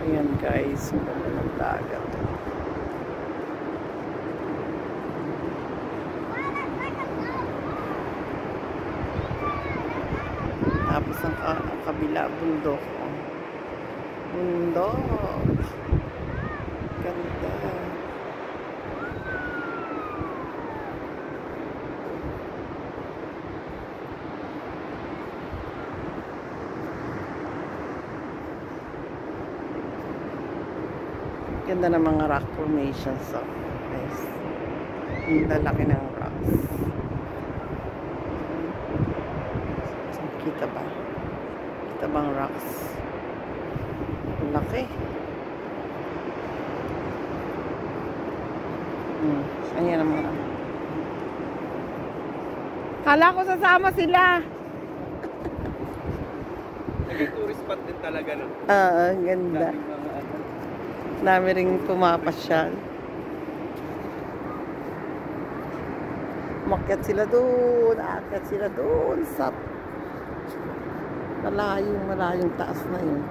Ayan guys, ang ganda ng dagat. Tapos ang kabila, bundok. Bundok. Ganda. Ganda ng mga rock formations. So, guys. Ang lalaki ng rocks. Kita ba? Kita bang rocks? Laki. Ayan ang mga. Kala ko sasama sila. Naging tourist spot din talaga, no? Ganda. Dami ring pumapasyal. Umakyat sila doon. Aakyat sila doon sa malayong taas na yun.